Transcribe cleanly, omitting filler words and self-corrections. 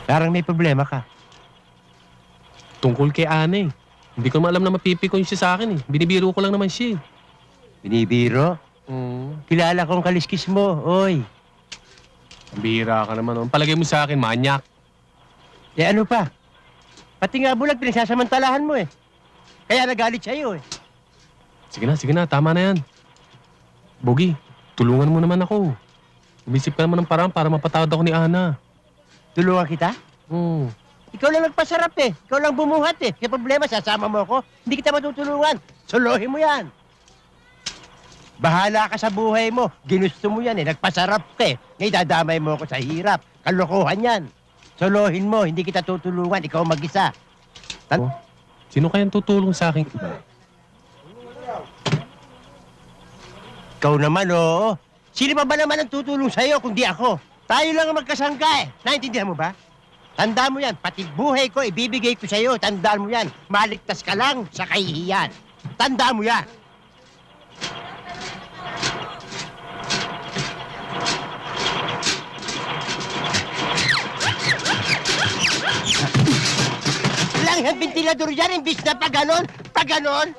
Parang may problema ka. Tungkol kay Ana eh. Hindi ko alam na mapipikon siya sa akin eh. Binibiro ko lang naman siya eh. Binibiro? Kilala kong kaliskis mo, oy. Bihira ka naman. Ang palagay mo sa akin, manyak. Eh ano pa? Pati nga bulag, pinagsasamantalahan mo eh. Kaya nagalit sa'yo eh. Sige na, tama na yan. Bogi, tulungan mo naman ako. Umisip ka naman ng paraan para mapatawad ako ni Ana. Tulungan kita? Hmm. Ikaw lang nagpasarap eh. Ikaw lang bumuhat eh. Kaya problema, sasama mo ako. Hindi kita matutulungan. Solohin mo yan. Bahala ka sa buhay mo. Ginusto mo yan eh. Nagpasarap ka eh. Ngayon dadamay mo ako sa hirap. Kalokohan yan. Solohin mo. Hindi kita tutulungan. Ikaw mag-isa. Oh. Sino kayang tutulong sa akin iba? Ikaw naman, oo. Sino pa ba naman ang tutulong sa'yo kundi ako? Tayo lang ang magkasangka eh. Naintindihan mo ba? Tandaan mo yan. Pati buhay ko, ibibigay ko sa'yo. Tandaan mo yan. Maligtas ka lang sa kahihiyan. Tandaan mo yan. Lang yung ventilador yan, imbis na pa ganon,